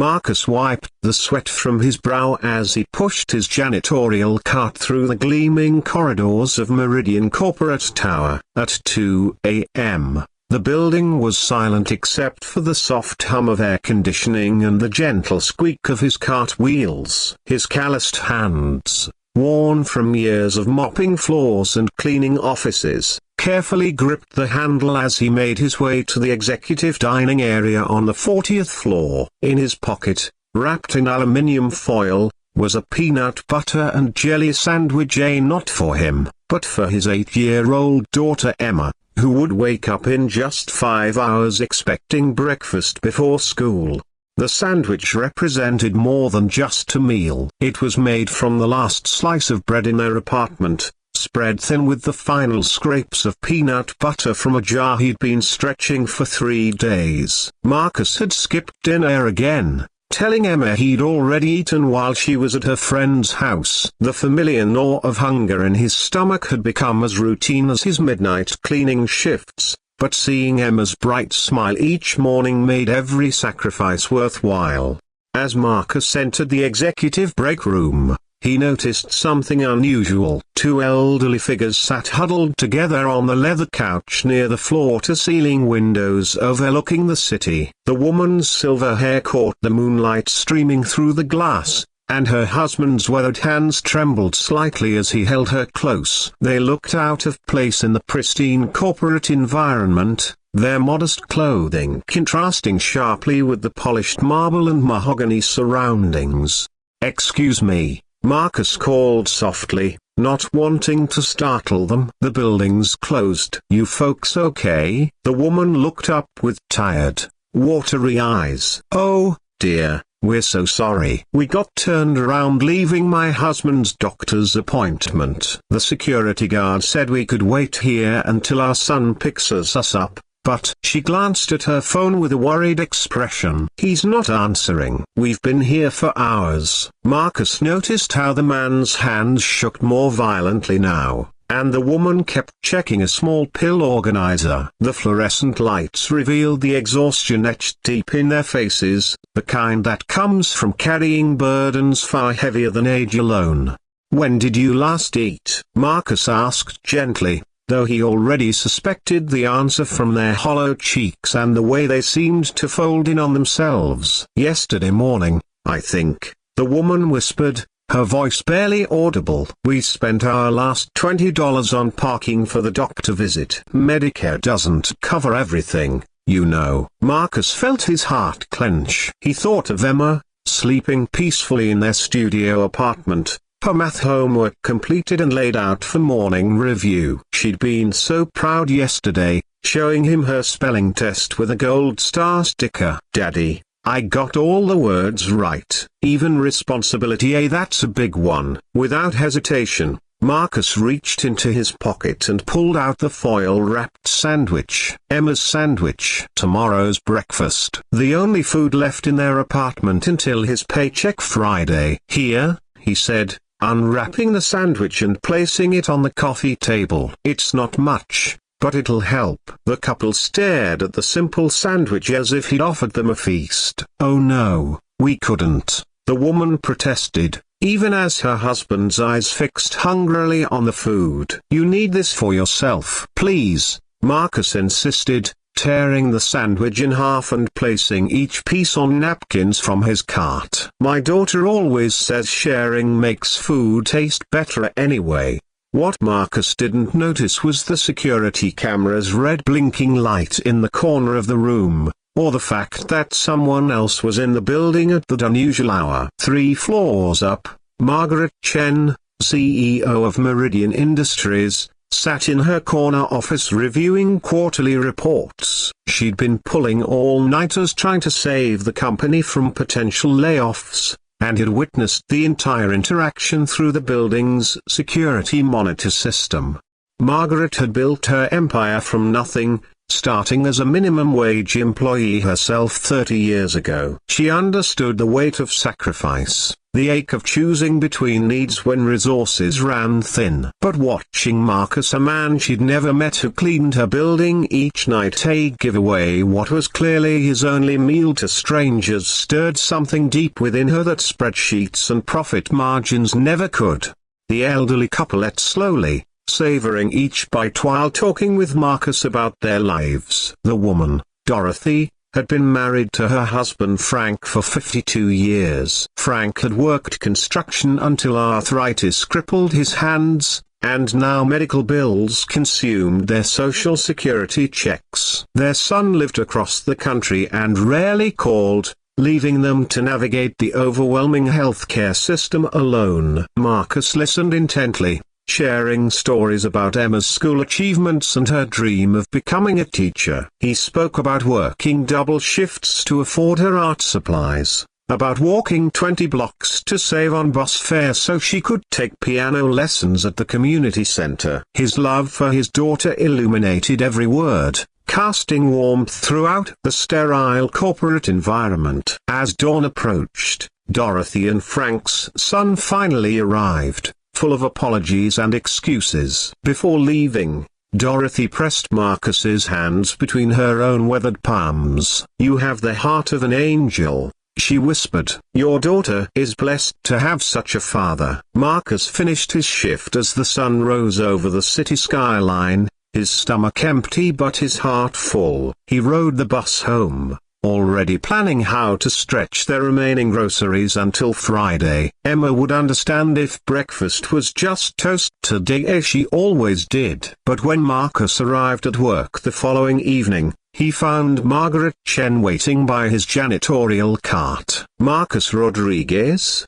Marcus wiped the sweat from his brow as he pushed his janitorial cart through the gleaming corridors of Meridian Corporate Tower. At 2 a.m., the building was silent except for the soft hum of air conditioning and the gentle squeak of his cart wheels. His calloused hands, worn from years of mopping floors and cleaning offices, carefully gripped the handle as he made his way to the executive dining area on the 40th floor. In his pocket, wrapped in aluminium foil, was a peanut butter and jelly sandwich, not for him, but for his 8-year-old daughter Emma, who would wake up in just 5 hours expecting breakfast before school. The sandwich represented more than just a meal. It was made from the last slice of bread in their apartment, spread thin with the final scrapes of peanut butter from a jar he'd been stretching for 3 days. Marcus had skipped dinner again, telling Emma he'd already eaten while she was at her friend's house. The familiar gnaw of hunger in his stomach had become as routine as his midnight cleaning shifts, but seeing Emma's bright smile each morning made every sacrifice worthwhile. As Marcus entered the executive break room, he noticed something unusual. 2 elderly figures sat huddled together on the leather couch near the floor-to-ceiling windows overlooking the city. The woman's silver hair caught the moonlight streaming through the glass, and her husband's weathered hands trembled slightly as he held her close. They looked out of place in the pristine corporate environment, their modest clothing contrasting sharply with the polished marble and mahogany surroundings. "Excuse me," Marcus called softly, not wanting to startle them. "The building's closed." "You folks okay?" The woman looked up with tired, watery eyes. "Oh, dear, we're so sorry. We got turned around leaving my husband's doctor's appointment. The security guard said we could wait here until our son picks us up. But," she glanced at her phone with a worried expression, "he's not answering. We've been here for hours." Marcus noticed how the man's hands shook more violently now, and the woman kept checking a small pill organizer. The fluorescent lights revealed the exhaustion etched deep in their faces, the kind that comes from carrying burdens far heavier than age alone. "When did you last eat?" Marcus asked gently, though he already suspected the answer from their hollow cheeks and the way they seemed to fold in on themselves. "Yesterday morning, I think," the woman whispered, her voice barely audible. "We spent our last $20 on parking for the doctor visit. Medicare doesn't cover everything, you know." Marcus felt his heart clench. He thought of Emma, sleeping peacefully in their studio apartment, her math homework completed and laid out for morning review. She'd been so proud yesterday, showing him her spelling test with a gold star sticker. "Daddy, I got all the words right. Even responsibility, that's a big one." Without hesitation, Marcus reached into his pocket and pulled out the foil-wrapped sandwich. Emma's sandwich. Tomorrow's breakfast. The only food left in their apartment until his paycheck Friday. "Here," he said, unwrapping the sandwich and placing it on the coffee table. "It's not much, but it'll help." The couple stared at the simple sandwich as if he'd offered them a feast. "Oh no, we couldn't," the woman protested, even as her husband's eyes fixed hungrily on the food. "You need this for yourself." "Please," Marcus insisted, tearing the sandwich in half and placing each piece on napkins from his cart. "My daughter always says sharing makes food taste better anyway." What Marcus didn't notice was the security camera's red blinking light in the corner of the room, or the fact that someone else was in the building at that unusual hour. 3 floors up, Margaret Chen, CEO of Meridian Industries, sat in her corner office reviewing quarterly reports. She'd been pulling all-nighters trying to save the company from potential layoffs, and had witnessed the entire interaction through the building's security monitor system. Margaret had built her empire from nothing, starting as a minimum wage employee herself 30 years ago. She understood the weight of sacrifice, the ache of choosing between needs when resources ran thin. But watching Marcus, a man she'd never met who cleaned her building each night, give away what was clearly his only meal to strangers, stirred something deep within her that spreadsheets and profit margins never could. The elderly couple ate slowly, savoring each bite while talking with Marcus about their lives. The woman, Dorothy, had been married to her husband Frank for 52 years. Frank had worked construction until arthritis crippled his hands, and now medical bills consumed their social security checks. Their son lived across the country and rarely called, leaving them to navigate the overwhelming healthcare system alone. Marcus listened intently, sharing stories about Emma's school achievements and her dream of becoming a teacher. He spoke about working double shifts to afford her art supplies, about walking 20 blocks to save on bus fare so she could take piano lessons at the community center. His love for his daughter illuminated every word, casting warmth throughout the sterile corporate environment. As dawn approached, Dorothy and Frank's son finally arrived, full of apologies and excuses. Before leaving, Dorothy pressed Marcus's hands between her own weathered palms. "You have the heart of an angel," she whispered. "Your daughter is blessed to have such a father." Marcus finished his shift as the sun rose over the city skyline, his stomach empty but his heart full. He rode the bus home, already planning how to stretch their remaining groceries until Friday. Emma would understand if breakfast was just toast today, as she always did. But when Marcus arrived at work the following evening, he found Margaret Chen waiting by his janitorial cart. "Marcus Rodriguez?"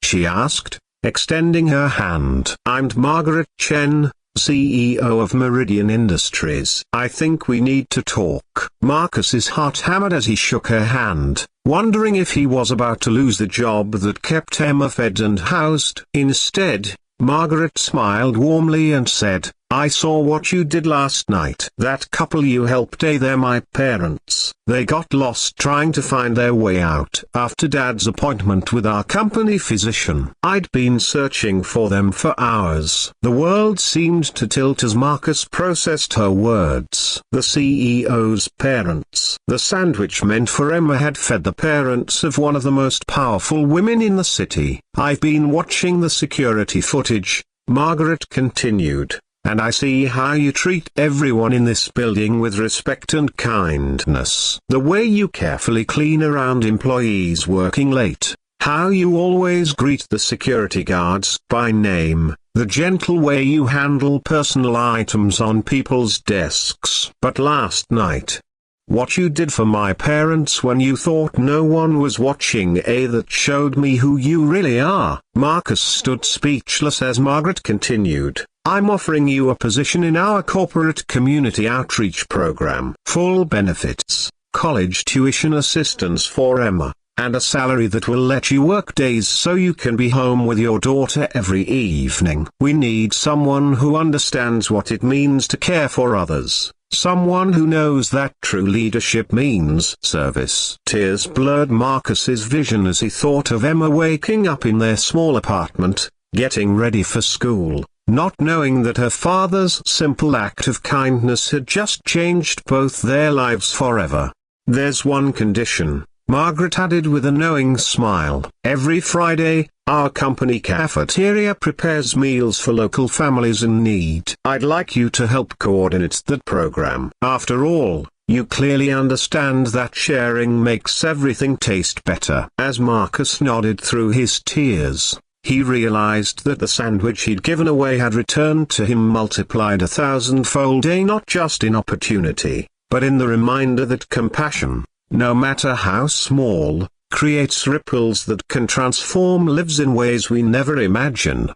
she asked, extending her hand. "I'm Margaret Chen, CEO of Meridian Industries. I think we need to talk." Marcus's heart hammered as he shook her hand, wondering if he was about to lose the job that kept Emma fed and housed. Instead, Margaret smiled warmly and said, "I saw what you did last night. That couple you helped, they're my parents. They got lost trying to find their way out after Dad's appointment with our company physician. I'd been searching for them for hours." The world seemed to tilt as Marcus processed her words. The CEO's parents. The sandwich meant for Emma had fed the parents of one of the most powerful women in the city. "I've been watching the security footage," Margaret continued, "and I see how you treat everyone in this building with respect and kindness. The way you carefully clean around employees working late, how you always greet the security guards by name, the gentle way you handle personal items on people's desks. But last night, what you did for my parents when you thought no one was watching, that showed me who you really are." Marcus stood speechless as Margaret continued, "I'm offering you a position in our corporate community outreach program. Full benefits, college tuition assistance for Emma, and a salary that will let you work days so you can be home with your daughter every evening. We need someone who understands what it means to care for others. Someone who knows that true leadership means service." Tears blurred Marcus's vision as he thought of Emma waking up in their small apartment, getting ready for school, not knowing that her father's simple act of kindness had just changed both their lives forever. "There's one condition," Margaret added with a knowing smile. "Every Friday, our company cafeteria prepares meals for local families in need. I'd like you to help coordinate that program. After all, you clearly understand that sharing makes everything taste better." As Marcus nodded through his tears, he realized that the sandwich he'd given away had returned to him multiplied 1,000-fold, not just in opportunity, but in the reminder that compassion, no matter how small, creates ripples that can transform lives in ways we never imagine.